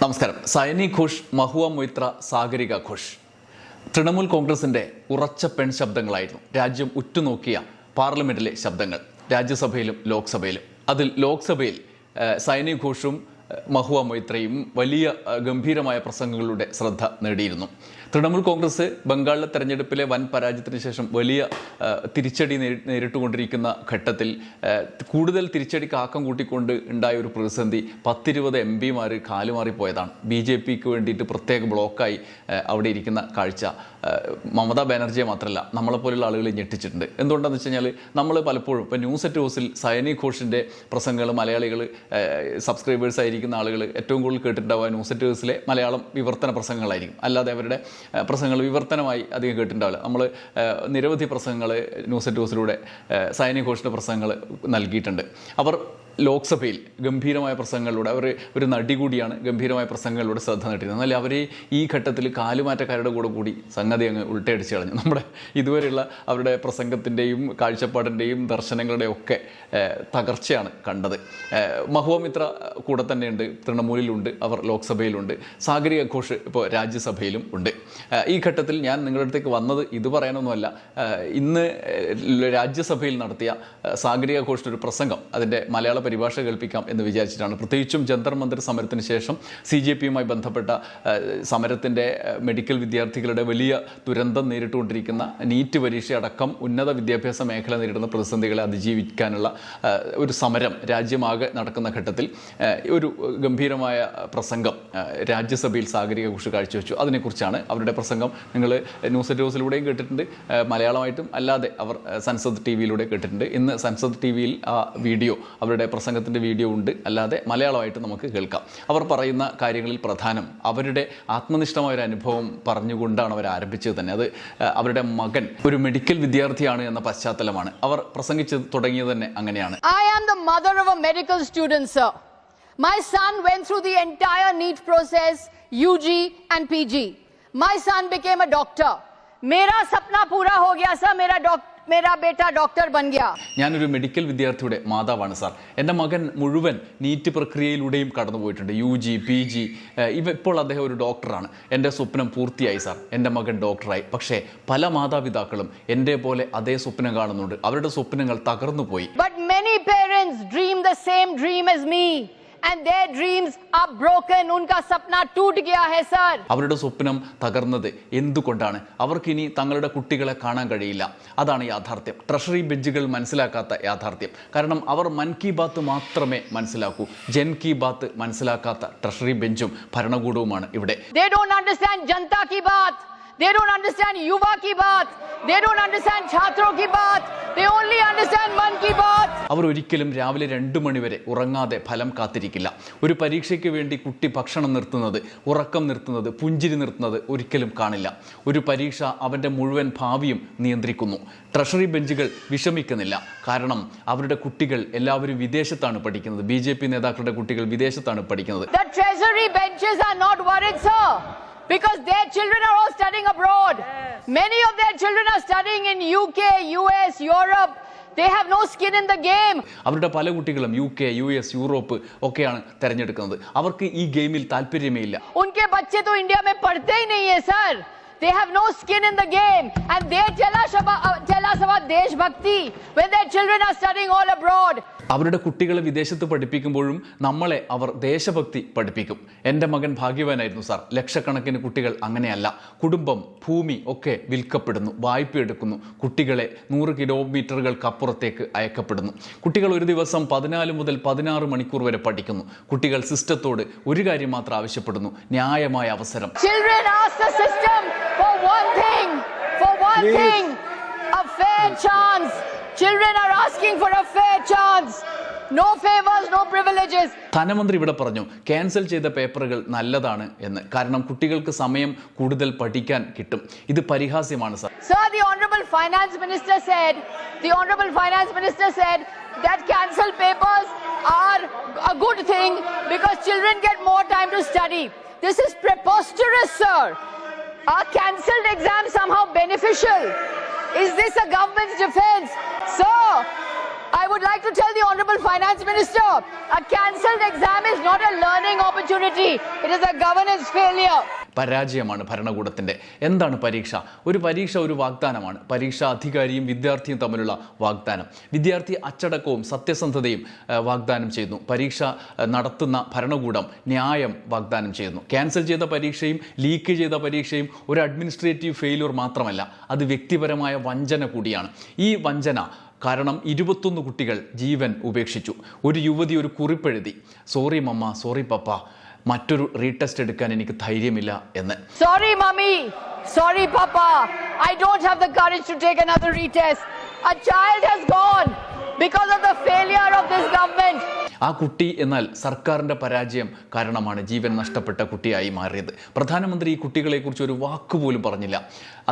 നമസ്കാരം. സൈനി ഘോഷ്, മഹുവ മൊയ്ത്ര, സാഗരിക ഘോഷ് തൃണമൂൽ കോൺഗ്രസിൻ്റെ ഉറച്ച പെൺ ശബ്ദങ്ങളായിരുന്നു. രാജ്യം ഉറ്റുനോക്കിയ പാർലമെൻറ്റിലെ ശബ്ദങ്ങൾ രാജ്യസഭയിലും ലോക്സഭയിലും. അതിൽ ലോക്സഭയിൽ സൈനി ഘോഷും മഹുവ മൊയ്ത്രയും വലിയ ഗംഭീരമായ പ്രസംഗങ്ങളുടെ ശ്രദ്ധ നേടിയിരുന്നു. തൃണമൂൽ കോൺഗ്രസ് ബംഗാളിലെ തെരഞ്ഞെടുപ്പിലെ വൻ പരാജയത്തിന് ശേഷം വലിയ തിരിച്ചടി നേരിട്ടുകൊണ്ടിരിക്കുന്ന ഘട്ടത്തിൽ കൂടുതൽ തിരിച്ചടിക്ക് ആക്കം കൂട്ടിക്കൊണ്ട് ഉണ്ടായ ഒരു പ്രതിസന്ധി 10-20 MP കാലുമാറിപ്പോയതാണ്. BJPക്ക് വേണ്ടിയിട്ട് പ്രത്യേക ബ്ലോക്കായി അവിടെ ഇരിക്കുന്ന കാഴ്ച മമതാ ബാനർജിയെ മാത്രമല്ല നമ്മളെപ്പോലുള്ള ആളുകൾ ഞെട്ടിച്ചിട്ടുണ്ട്. എന്തുകൊണ്ടാണെന്ന് വെച്ച് കഴിഞ്ഞാൽ നമ്മൾ പലപ്പോഴും ഇപ്പോൾ ന്യൂസ് അറ്റ് ഹൗസിൽ സൈനി ഘോഷിൻ്റെ പ്രസംഗങ്ങൾ മലയാളികൾ സബ്സ്ക്രൈബേഴ്സ് ആയിരിക്കുന്ന ആളുകൾ ഏറ്റവും കൂടുതൽ കേട്ടിട്ടുണ്ടാവുക ന്യൂസ് അറ്റ് ഹൗസിലെ മലയാളം വിവർത്തന പ്രസംഗങ്ങളായിരിക്കും. അല്ലാതെ അവരുടെ പ്രസംഗങ്ങൾ വിവർത്തനമായി അധികം കേട്ടിട്ടുണ്ടാവില്ല. നമ്മൾ നിരവധി പ്രസംഗങ്ങൾ ന്യൂസ് അറ്റ് ഹൗസിലൂടെ സൈനി ഘോഷിൻ്റെ പ്രസംഗങ്ങൾ നൽകിയിട്ടുണ്ട്. അവർ ലോക്സഭയിൽ ഗംഭീരമായ പ്രസംഗങ്ങളിലൂടെ അവർ ഒരു നടി കൂടിയാണ്. ഗംഭീരമായ പ്രസംഗങ്ങളിലൂടെ ശ്രദ്ധ നേടിയിരുന്നത്. എന്നാൽ അവർ ഈ ഘട്ടത്തിൽ കാലുമാറ്റക്കാരുടെ കൂടി സംഗതി അങ്ങ് ഉൾട്ടയടിച്ച് കളഞ്ഞു. നമ്മുടെ ഇതുവരെയുള്ള അവരുടെ പ്രസംഗത്തിൻ്റെയും കാഴ്ചപ്പാടിൻ്റെയും ദർശനങ്ങളുടെയും ഒക്കെ തകർച്ചയാണ് കണ്ടത്. മഹുവ മൊയ്ത്ര കൂടെ തന്നെയുണ്ട്, തൃണമൂലിലുണ്ട്, അവർ ലോക്സഭയിലുണ്ട്. സാഗരിക ഘോഷ് ഇപ്പോൾ രാജ്യസഭയിലും ഉണ്ട്. ഈ ഘട്ടത്തിൽ ഞാൻ നിങ്ങളുടെ അടുത്തേക്ക് വന്നത് ഇത് പറയാനൊന്നുമല്ല. ഇന്ന് രാജ്യസഭയിൽ നടത്തിയ സാഗരിക ഘോഷിൻ്റെ ഒരു പ്രസംഗം, അതിൻ്റെ മലയാള പരിഭാഷ കേൾപ്പിക്കാം എന്ന് വിചാരിച്ചിട്ടാണ്. പ്രത്യേകിച്ചും ജന്തർ മന്ദിർ സമരത്തിന് ശേഷം CJPയുമായി ബന്ധപ്പെട്ട സമരത്തിൻ്റെ മെഡിക്കൽ വിദ്യാർത്ഥികളുടെ വലിയ ദുരന്തം നേരിട്ടുകൊണ്ടിരിക്കുന്ന നീറ്റ് പരീക്ഷയടക്കം ഉന്നത വിദ്യാഭ്യാസ മേഖല നേരിടുന്ന പ്രതിസന്ധികളെ അതിജീവിക്കാനുള്ള ഒരു സമരം രാജ്യമാകെ നടക്കുന്ന ഘട്ടത്തിൽ ഒരു ഗംഭീരമായ പ്രസംഗം രാജ്യസഭയിൽ സാഗരിക ഘോഷ് കാഴ്ചവെച്ചു. അതിനെക്കുറിച്ചാണ് അവരുടെ പ്രസംഗം. നിങ്ങൾ ന്യൂസ് അറ്റ് ഹൗസിലൂടെയും കേട്ടിട്ടുണ്ട്, മലയാളമായിട്ടും അല്ലാതെ അവർ സൻസദ് TV-യിലൂടെ കേട്ടിട്ടുണ്ട്. ഇന്ന് സൻസദ് TV-യിൽ ആ വീഡിയോ, അവരുടെ പ്രസംഗത്തിൻ്റെ വീഡിയോ ഉണ്ട്, അല്ലാതെ മലയാളമായിട്ട് നമുക്ക് കേൾക്കാം. അവർ പറയുന്ന കാര്യങ്ങളിൽ പ്രധാനം അവരുടെ ആത്മനിഷ്ഠമായ ഒരു അനുഭവം പറഞ്ഞുകൊണ്ടാണ് അവർ ആരംഭിച്ചത് തന്നെ. അത് അവരുടെ മകൻ ഒരു മെഡിക്കൽ വിദ്യാർത്ഥിയാണ് എന്ന പശ്ചാത്തലമാണ്. അവർ പ്രസംഗിച്ച് തുടങ്ങിയത് തന്നെ അങ്ങനെയാണ്. I am the mother of a medical student, sir. My son went through the entire NEET process, UG and PG. My son became a doctor. मेरा सपना पूरा हो गया sir. मेरा बेटा डॉक्टर बन गया. ഞാനൊരു മെഡിക്കൽ വിദ്യാർത്ഥിയുടെ മാതാവാണ് സാർ. എൻ്റെ മകൻ മുഴുവൻ നീറ്റ് പ്രക്രിയയിലൂടെയും കടന്നുപോയിട്ടുണ്ട്. UG PG. ഇപ്പോൾ അദ്ദേഹം ഒരു ഡോക്ടറാണ്. എൻ്റെ സ്വപ്നം പൂർത്തിയായി സാർ. എൻ്റെ മകൻ ഡോക്ടറായി. പക്ഷേ പല മാതാപിതാക്കളും എൻ്റെ പോലെ അതേ സ്വപ്നം കാണുന്നുണ്ട്. അവരുടെ സ്വപ്നങ്ങൾ തകർന്നു പോയി. But many parents dream the same dream as me. And their dreams are broken. उनका सपना टूट गया है सर. അവരുടെ സ്വപ്നം തകർന്നത് എന്തുകൊണ്ടാണ്? അവർക്കിനി തങ്ങളുടെ കുട്ടികളെ കാണാൻ കഴിയില്ല. അതാണ് യാഥാർത്ഥ്യം. ട്രഷറി ബെഞ്ചുകൾ മനസ്സിലാക്കാത്ത യാഥാർത്ഥ്യം. കാരണം അവർ മൻ കി ബാത്ത് മാത്രമേ മനസ്സിലാക്കൂ. ജൻ കി ബാത്ത് മനസ്സിലാക്കാത്ത ട്രഷറി ബെഞ്ചും ഭരണകൂടവുമാണ് ഇവിടെ. They don't understand जनता की बात. They don't understand युवा की बात. They don't understand छात्रों की बात. They only understand मन की बात. അവർ ഒരിക്കലും രാവിലെ 2 മണി വരെ ഉറങ്ങാതെ ഫലം കാത്തിരിക്കില്ല. ഒരു പരീക്ഷയ്ക്ക് വേണ്ടി കുട്ടി ഭക്ഷണം നിർത്തുന്നത്, ഉറക്കം നിർത്തുന്നത്, പുഞ്ചിരി നിർത്തുന്നത് ഒരിക്കലും കാണില്ല. ഒരു പരീക്ഷ അവൻ്റെ മുഴുവൻ ഭാവിയും നിയന്ത്രിക്കുന്നു. ട്രഷറി ബെഞ്ചുകൾ വിഷമിക്കുന്നില്ല. കാരണം അവരുടെ കുട്ടികൾ എല്ലാവരും വിദേശത്താണ് പഠിക്കുന്നത്. BJP നേതാക്കളുടെ കുട്ടികൾ വിദേശത്താണ് പഠിക്കുന്നത്. The treasury benches are not worried, sir. Because their children are all studying abroad. Many of their children are studying in UK, US, Europe. They have no skin in the game. അവരുടെ പല കുട്ടികളും UK, US, Europe ഒക്കെയാണ് തിരഞ്ഞെടുക്കുന്നത്. അവർക്ക് ഈ ഗെയിമിൽ താല്പര്യമേ ഇല്ല. उनके बच्चे तो इंडिया में पढ़ते ही नहीं है sir. They have no skin in the game and they tell us about deshbhakti when their children are studying all abroad. അവരുടെ കുട്ടികളെ വിദേശത്ത് പഠിപ്പിക്കുമ്പോഴും നമ്മളെ അവർ ദേശഭക്തി പഠിപ്പിക്കും. എൻ്റെ മകൻ ഭാഗ്യവാനായിരുന്നു സാർ. ലക്ഷക്കണക്കിന് കുട്ടികൾ അങ്ങനെയല്ല. കുടുംബം, ഭൂമി ഒക്കെ വിൽക്കപ്പെടുന്നു, വായ്പ എടുക്കുന്നു. കുട്ടികളെ 100 കിലോമീറ്ററുകൾക്കപ്പുറത്തേക്ക് അയക്കപ്പെടുന്നു. കുട്ടികൾ ഒരു ദിവസം 14 മുതൽ 16 മണിക്കൂർ വരെ പഠിക്കുന്നു. കുട്ടികൾ സിസ്റ്റത്തോട് ഒരു കാര്യം മാത്രം ആവശ്യപ്പെടുന്നു: ന്യായമായ അവസരം. Children ask the system for one thing, a fair chance. Children are asking for a fair chance. No favors, no privileges. ധനമന്ത്രി ഇവിടെ പറഞ്ഞു ക്യാൻസൽ ചെയ്ത പേപ്പറുകൾ നല്ലതാണ് എന്ന്. കാരണം കുട്ടികൾക്ക് സമയം കൂടുതൽ പഠിക്കാൻ കിട്ടും. ഇത് പരിഹാസ്യമാണ് sir. Sir, the honorable finance minister said that cancelled papers are a good thing because children get more time to study. This is preposterous, sir. Are cancelled exams somehow beneficial? Is this a government's defense? Sir, I would like to tell the Honorable Finance Minister, a cancelled exam is not a learning opportunity. It is a governance failure. പരാജയമാണ് ഭരണകൂടത്തിൻ്റെ. എന്താണ് പരീക്ഷ? ഒരു പരീക്ഷ ഒരു വാഗ്ദാനമാണ്. പരീക്ഷാ അധികാരിയും വിദ്യാർത്ഥിയും തമ്മിലുള്ള വാഗ്ദാനം. വിദ്യാർത്ഥി അച്ചടക്കവും സത്യസന്ധതയും വാഗ്ദാനം ചെയ്യുന്നു. പരീക്ഷ നടത്തുന്ന ഭരണകൂടം ന്യായം വാഗ്ദാനം ചെയ്യുന്നു. ക്യാൻസൽ ചെയ്ത പരീക്ഷയും ലീക്ക് ചെയ്ത പരീക്ഷയും ഒരു അഡ്മിനിസ്ട്രേറ്റീവ് ഫെയിലിയർ മാത്രമല്ല, അത് വ്യക്തിപരമായ വഞ്ചന കൂടിയാണ്. ഈ വഞ്ചന കാരണം 21 കുട്ടികൾ ജീവൻ ഉപേക്ഷിച്ചു. ഒരു യുവതി ഒരു കുറിപ്പെഴുതി, സോറി മമ്മ, സോറി പപ്പ, മറ്റൊരു റീടെസ്റ്റ് എടുക്കാൻ എനിക്ക് ധൈര്യമില്ല എന്ന്. Sorry mummy, sorry papa, I don't have the courage to take another retest. A child has gone because of the failure of this government. ആ കുട്ടി എന്നാൽ സർക്കാരിൻ്റെ പരാജയം കാരണമാണ് ജീവൻ നഷ്ടപ്പെട്ട കുട്ടിയായി മാറിയത്. പ്രധാനമന്ത്രി ഈ കുട്ടികളെക്കുറിച്ച് ഒരു വാക്കുപോലും പറഞ്ഞില്ല.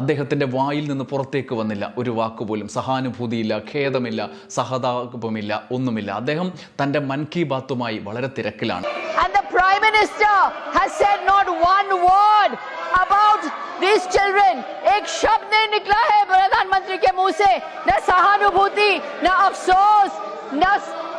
അദ്ദേഹത്തിൻ്റെ വായിൽ നിന്ന് പുറത്തേക്ക് വന്നില്ല ഒരു വാക്കുപോലും. സഹാനുഭൂതിയില്ല, ഖേദമില്ല, സഹതാപമില്ല, ഒന്നുമില്ല. അദ്ദേഹം തൻ്റെ മൻ കി ബാത്തുമായി വളരെ തിരക്കിലാണ്. And the Prime Minister has said not one word about these children. एक शब्द नहीं निकला है प्रधानमंत्री के मुंह से. न सहानुभूति, न अफसोस, न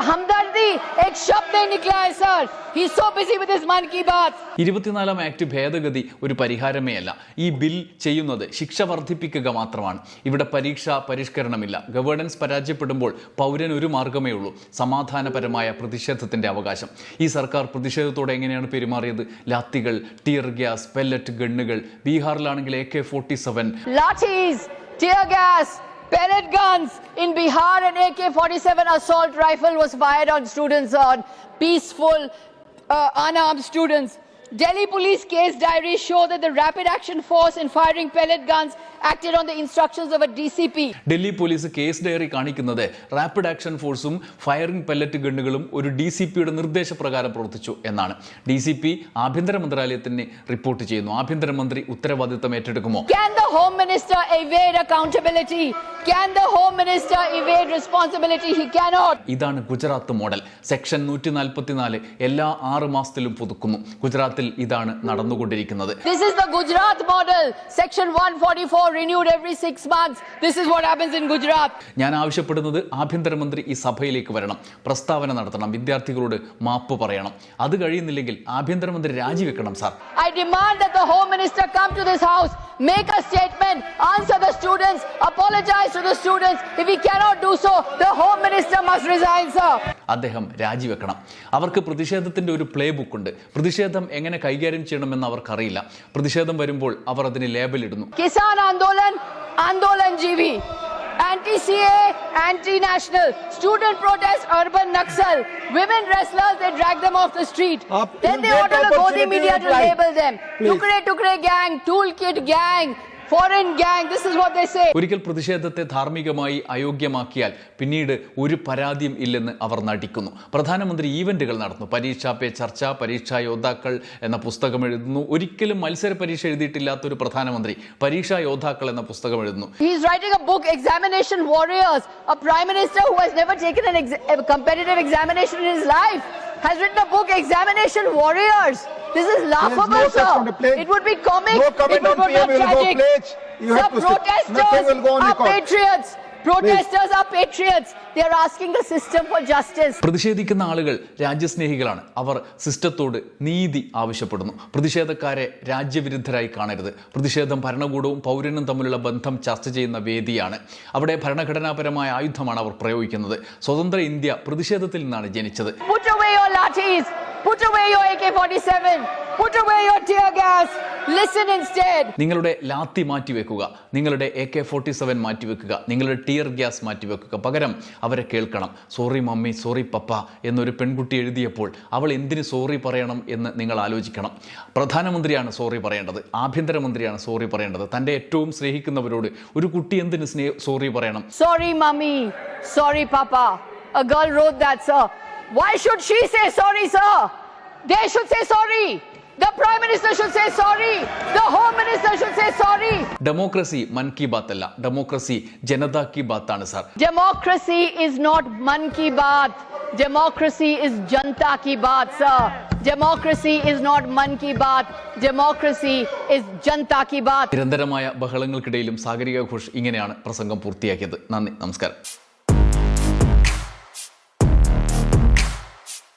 हमदर्दी, एक शब्द नहीं निकला है sir. He is so busy with his man ki baat. 24-ാം act ഭേദഗതി ഒരു പരിഹാരമേ അല്ല. ഈ ബിൽ ചെയ്യുന്നത് ശിക്ഷ വർദ്ധിപ്പിക്കുക മാത്രമാണ്. ഇവിടെ പരീക്ഷാ പരിഷ്കരണമില്ല. ഗവേണൻസ് പരാജയപ്പെടുമ്പോൾ പൗരന് ഒരു മാർഗമേ ഉള്ളൂ, സമാധാനപരമായ പ്രതിഷേധത്തിന്റെ അവകാശം. ഈ സർക്കാർ പ്രതിഷേധത്തോടെ എങ്ങനെയാണ് പെരുമാറിയത്? ലാത്തികൾ, ടിയർ ഗ്യാസ്, പെല്ലറ്റ് ഗണ്ണുകൾ. ബീഹാറിലാണെങ്കിൽ AK-47, Lathis, tear gas, pellet guns. In Bihar, an AK-47 assault rifle was fired on students, on peaceful unarmed students. Delhi police case diaries show that the Rapid Action Force in firing pellet guns acted on the instructions of a DCP. Delhi police case diary കാണിക്കുന്നത് rapid action ഫോഴ്സും firing pellet ഗണ്ണുകളും ഒരു DCPയുടെ നിർദ്ദേശപ്രകാരം പ്രവർത്തിച്ചു എന്നാണ്. DCP ആഭ്യന്തര മന്ത്രാലയത്തിന് റിപ്പോർട്ട് ചെയ്യുന്നു. ആഭ്യന്തരമന്ത്രി ഉത്തരവാദിത്തം ഏറ്റെടുക്കുമോ? Can the Home Minister evade accountability? Can the Home Minister evade responsibility? He cannot. ഇതാണ് ഗുജറാത്ത് മോഡൽ. സെക്ഷൻ 144 എല്ലാ 6 മാസത്തിലും പുതുക്കുന്നു. ഗുജറാത്തിൽ ഇതാണ് നടന്നുകൊണ്ടിരിക്കുന്നത്. This is the Gujarat model. Section 144 renewed every 6 months. This is what happens in Gujarat. ഞാൻ ആവശ്യപ്പെടുന്നത് ആഭ്യന്തരമന്ത്രി ഈ സഭയിലേക്ക് വരണം, പ്രസ്താവന നടത്തണം, വിദ്യാർത്ഥികളോട് മാപ്പ് പറയണം. അത് കഴിയുന്നില്ലെങ്കിൽ ആഭ്യന്തരമന്ത്രി രാജിവെക്കണം sir. I demand that the Home Minister come to this house, make a statement, answer the students, apologize to the students. If he cannot do so, the Home Minister must resign, sir. അദ്ദേഹം രാജിവെക്കണം. അവർക്ക് പ്രതിഷേധത്തിന്റെ ഒരു play book ഉണ്ട്. പ്രതിഷേധം എങ്ങനെ കൈകാര്യം ചെയ്യണമെന്ന് അവർക്കറിയില്ല. പ്രതിഷേധം വരുമ്പോൾ അവർ അതിന് ലേബൽ ഇടുന്നു. Kisan Andolan, Andolan GV. Anti-CA, anti-national. Student protest, urban Naxal. Women wrestlers, they drag them off the street. Then they order the Godi media to label them. Tukre Tukre gang, Toolkit gang, foreign gang. This is what they say. ഒരിക്കൽ പ്രതിഷേധത്തെ ധാർമ്മികമായി അയോഗ്യമാക്കിയാൽ പിന്നീട് ഒരു പരാതിയും ഇല്ലെന്ന് അവർ നടിക്കുന്നു. പ്രധാനമന്ത്രി ഈവന്റുകൾ നടത്തുന്നു. പരീക്ഷാ പേ ചർച്ച, പരീക്ഷാ യോദ്ധാക്കൾ എന്ന പുസ്തകം എഴുതുന്നു. ഒരിക്കലും മത്സര പരീക്ഷ എഴുതിയിട്ടില്ലാത്തൊരു പ്രധാനമന്ത്രി പരീക്ഷാ യോദ്ധാക്കൾ എന്ന പുസ്തകം എഴുതുന്നു. He is writing a book, Examination Warriors. A Prime Minister who has never taken a competitive examination in his life has written a book, Examination Warriors. This is laughable, sir. It would be comic if it were not tragic. Sir, protesters are patriots. Protesters are patriots. They are asking the system for justice. പ്രതിഷേധിക്കുന്ന ആളുകൾ രാജ്യസ്നേഹികളാണ്. അവർ സിസ്റ്റത്തോട് നീതി ആവശ്യപ്പെടുന്നു. പ്രതിഷേധക്കാരെ രാജ്യവിരുദ്ധരായി കാണരുത്. പ്രതിഷേധം ഭരണകൂടവും പൗരനും തമ്മിലുള്ള ബന്ധം ചർച്ച ചെയ്യുന്ന വേദിയാണ്. അവിടെ ഭരണഘടനാപരമായ ആയുധമാണ് അവർ പ്രയോഗിക്കുന്നത്. സ്വതന്ത്ര ഇന്ത്യ പ്രതിഷേധത്തിൽ നിന്നാണ് ജനിച്ചത്. Put away your lathis. Put away your AK-47. Put away your tear gas. Listen instead. നിങ്ങളുടെ ലാത്തി മാറ്റിവെക്കുക, നിങ്ങളുടെ AK-47 മാറ്റിവെക്കുക, നിങ്ങളുടെ ടിയർ ഗ്യാസ് മാറ്റിവെക്കുക. പകരം അവരെ കേൾക്കണം. സോറി മമ്മി, സോറി പപ്പ എന്നൊരു പെൺകുട്ടി എഴുതിയപ്പോൾ അവൾ എന്തിന് സോറി പറയണം എന്ന് നിങ്ങൾ ആലോചിക്കണം. പ്രധാനമന്ത്രിയാണ് സോറി പറയേണ്ടത്, ആഭ്യന്തരമന്ത്രിയാണ് സോറി പറയേണ്ടത്. തൻ്റെ ഏറ്റവും സ്നേഹിക്കുന്നവരോട് ഒരു കുട്ടി എന്തിന് സോറി പറയണം? Sorry mummy, sorry papa. A girl wrote that, sir. Why should she say sorry, sir? They should say sorry. The Prime Minister should say sorry. The Home Minister should say sorry. Democracy മൻ കി ബാത്ത് അല്ല, democracy Janata Ki Baat ആണ് sir. Democracy is not man ki baat. Democracy is janta ki baat, sir. Democracy is not man ki baat. Democracy is janta ki baat. നിരന്തരമായ ബഹളങ്ങൾക്കിടയിലും സാഗരിക ഘോഷ് ഇങ്ങനെയാണ് പ്രസംഗം പൂർത്തിയാക്കിയത്. നന്ദി, നമസ്കാരം.